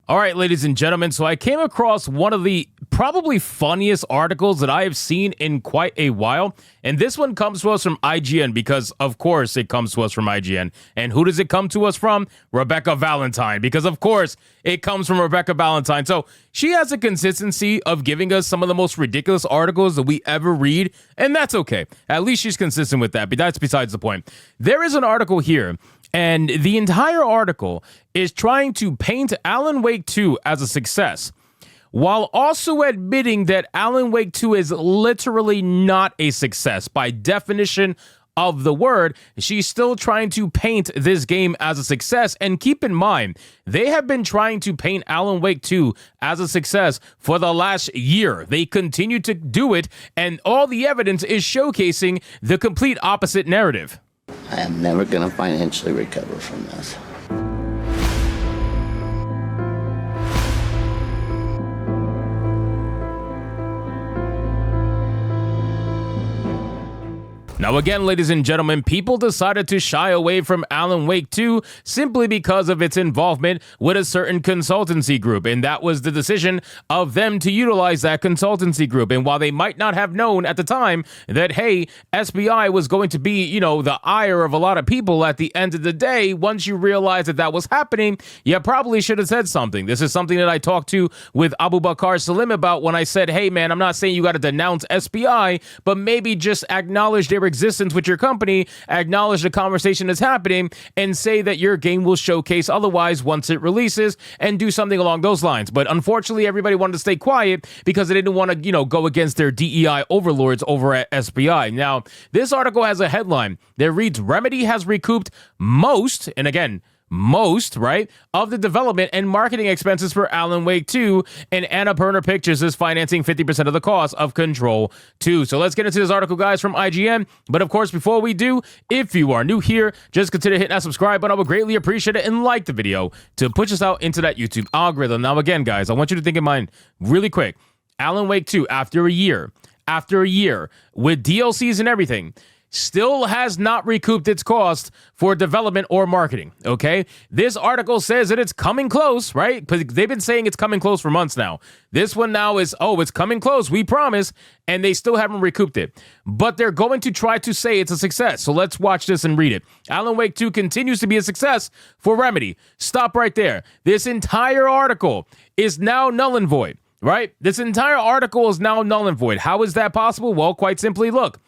All right, ladies and gentlemen, so I came across one of the probably funniest articles that I have seen in quite a while, and this one comes to us from IGN because, of course, it comes to us from IGN. And who does it come to us from? Rebecca Valentine, because, of course, it comes from Rebecca Valentine. So she has a consistency of giving us some of the most ridiculous articles that we ever read, and that's okay. At least she's consistent with that, but that's besides the point. There is an article here, and the entire article is trying to paint Alan Wake 2 as a success, while also admitting that Alan Wake 2 is literally not a success. By definition of the word, she's still trying to paint this game as a success. And keep in mind, they have been trying to paint Alan Wake 2 as a success for the last year. They continue to do it, and all the evidence is showcasing the complete opposite narrative. I am never going to financially recover from this. Now again, ladies and gentlemen, people decided to shy away from Alan Wake 2 simply because of its involvement with a certain consultancy group, and that was the decision of them to utilize that consultancy group. And while they might not have known at the time that, hey, SBI was going to be, the ire of a lot of people at the end of the day, once you realize that that was happening, you probably should have said something. This is something that I talked to with Abu Bakar Salim about when I said, hey man, I'm not saying you got to denounce SBI, but maybe just acknowledge their existence with your company, acknowledge the conversation that's happening, and say that your game will showcase otherwise once it releases, and do something along those lines. But unfortunately, everybody wanted to stay quiet because they didn't want to, go against their DEI overlords over at SBI. Now, this article has a headline that reads, Remedy has recouped most, and again, most, right, of the development and marketing expenses for Alan Wake 2, and Annapurna Pictures is financing 50% of the cost of Control 2. So let's get into this article, guys, from IGN. But of course, before we do, if you are new here, just consider hitting that subscribe button. I would greatly appreciate it, and like the video to push us out into that YouTube algorithm. Now, again, guys, I want you to think in mind really quick. Alan Wake 2, after a year, with DLCs and everything, still has not recouped its cost for development or marketing, okay? This article says that it's coming close, right? Because they've been saying it's coming close for months now. This one now is, it's coming close, we promise, and they still haven't recouped it. But they're going to try to say it's a success, so let's watch this and read it. Alan Wake 2 continues to be a success for Remedy. Stop right there. This entire article is now null and void, right? This entire article is now null and void. How is that possible? Well, quite simply, look.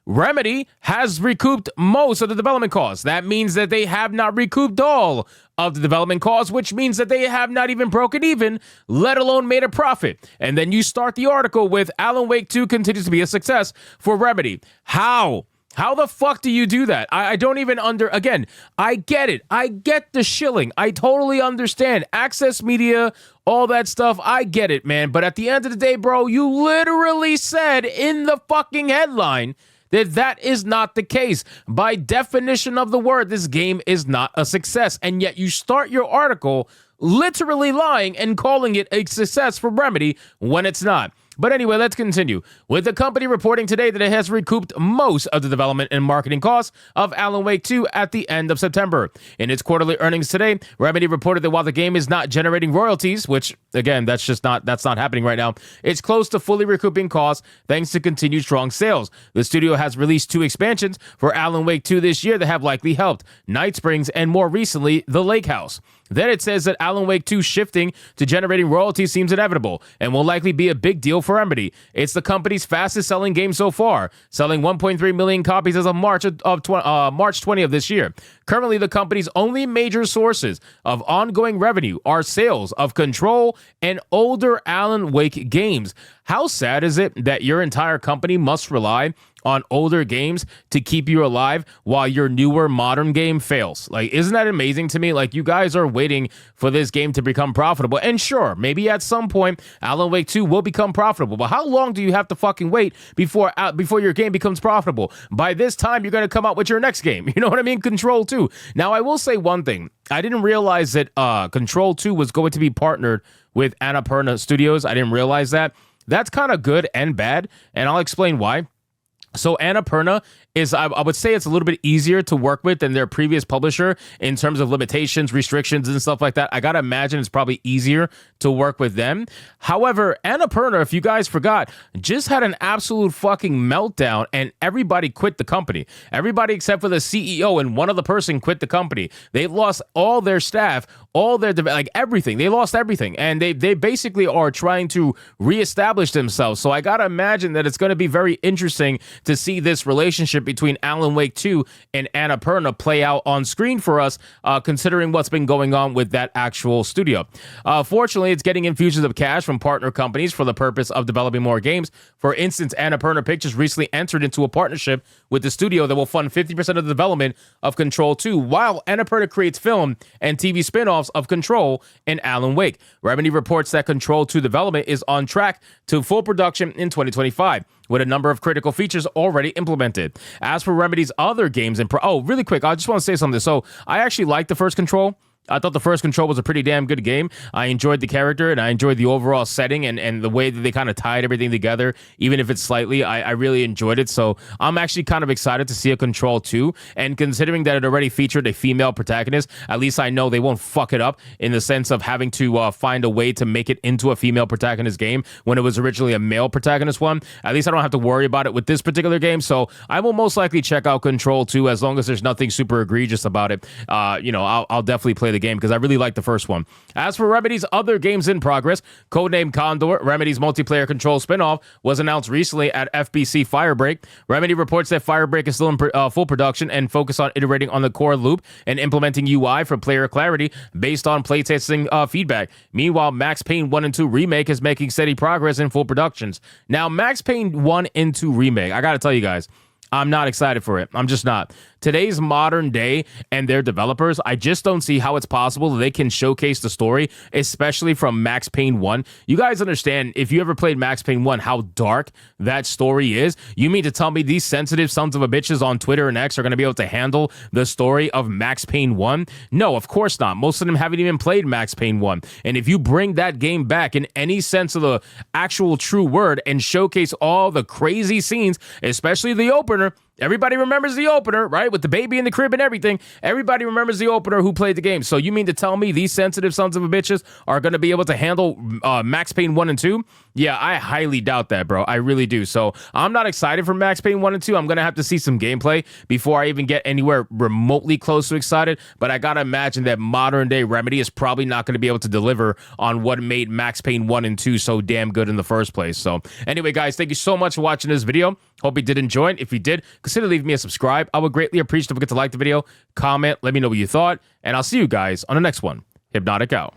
Remedy has recouped most of the development costs. That means that they have not recouped all of the development costs, which means that they have not even broken even, let alone made a profit. And then you start the article with Alan Wake 2 continues to be a success for Remedy. How? How the fuck do you do that? I don't even again, I get it. I get the shilling. I totally understand. Access media, all that stuff, I get it, man. But at the end of the day, bro, you literally said in the fucking headline that is not the case. By definition of the word, this game is not a success. And yet you start your article literally lying and calling it a success for Remedy when it's not. But anyway, let's continue. With the company reporting today that it has recouped most of the development and marketing costs of Alan Wake 2 at the end of September. In its quarterly earnings today, Remedy reported that while the game is not generating royalties, which again, that's not happening right now, it's close to fully recouping costs thanks to continued strong sales. The studio has released 2 expansions for Alan Wake 2 this year that have likely helped: Night Springs and more recently, The Lake House. Then it says that Alan Wake 2 shifting to generating royalties seems inevitable and will likely be a big deal for Remedy. It's the company's fastest selling game so far, selling 1.3 million copies as of March 20 of this year. Currently, the company's only major sources of ongoing revenue are sales of Control and older Alan Wake games. How sad is it that your entire company must rely on older games to keep you alive while your newer modern game fails? Like, isn't that amazing to me? Like, you guys are waiting for this game to become profitable. And sure, maybe at some point Alan Wake 2 will become profitable, but how long do you have to fucking wait before your game becomes profitable? By this time, you're going to come out with your next game. You know what I mean? Control 2. Now, I will say one thing. I didn't realize that Control 2 was going to be partnered with Annapurna Studios. I didn't realize that. That's kind of good and bad, and I'll explain why. So Annapurna is, I would say it's a little bit easier to work with than their previous publisher in terms of limitations, restrictions, and stuff like that. I gotta imagine it's probably easier to work with them. However, Annapurna, if you guys forgot, just had an absolute fucking meltdown and everybody quit the company. Everybody except for the CEO and one other person quit the company. They lost all their staff, all their, like everything. They lost everything. And they basically are trying to reestablish themselves. So I gotta imagine that it's gonna be very interesting to see this relationship between Alan Wake 2 and Annapurna play out on screen for us, considering what's been going on with that actual studio. Fortunately, it's getting infusions of cash from partner companies for the purpose of developing more games. For instance, Annapurna Pictures recently entered into a partnership with the studio that will fund 50% of the development of Control 2, while Annapurna creates film and TV spin-offs of Control and Alan Wake. Remedy reports that Control 2 development is on track to full production in 2025, with a number of critical features already implemented. As for Remedy's other games, really quick, I just want to say something. So I actually liked the first Control. I thought the first Control was a pretty damn good game. I enjoyed the character and I enjoyed the overall setting and the way that they kind of tied everything together, even if it's slightly. I really enjoyed it. So I'm actually kind of excited to see a Control 2. And considering that it already featured a female protagonist, at least I know they won't fuck it up in the sense of having to find a way to make it into a female protagonist game when it was originally a male protagonist one. At least I don't have to worry about it with this particular game. So I will most likely check out Control 2 as long as there's nothing super egregious about it. I'll definitely play the game because I really like the first one. As for Remedy's other games in progress, codenamed Condor, Remedy's multiplayer Control spinoff, was announced recently at FBC Firebreak. Remedy reports that Firebreak is still in full production and focused on iterating on the core loop and implementing UI for player clarity based on playtesting feedback. Meanwhile, Max Payne 1 and 2 Remake is making steady progress in full productions. Now, Max Payne 1 and 2 Remake, I gotta tell you guys, I'm not excited for it. I'm just not. Today's modern day and their developers, I just don't see how it's possible that they can showcase the story, especially from Max Payne 1. You guys understand, if you ever played Max Payne 1, how dark that story is? You mean to tell me these sensitive sons of a bitches on Twitter and X are going to be able to handle the story of Max Payne 1? No, of course not. Most of them haven't even played Max Payne 1. And if you bring that game back in any sense of the actual true word and showcase all the crazy scenes, especially the opener, everybody remembers the opener, right? With the baby in the crib and everything. Everybody remembers the opener who played the game. So you mean to tell me these sensitive sons of a bitches are going to be able to handle Max Payne 1 and 2? Yeah, I highly doubt that, bro. I really do. So I'm not excited for Max Payne 1 and 2. I'm going to have to see some gameplay before I even get anywhere remotely close to excited. But I got to imagine that modern day Remedy is probably not going to be able to deliver on what made Max Payne 1 and 2 so damn good in the first place. So anyway, guys, thank you so much for watching this video. Hope you did enjoy it. If you did, consider leaving me a subscribe. I would greatly appreciate it. Don't forget to like the video, comment, let me know what you thought, and I'll see you guys on the next one. Hypnotic out.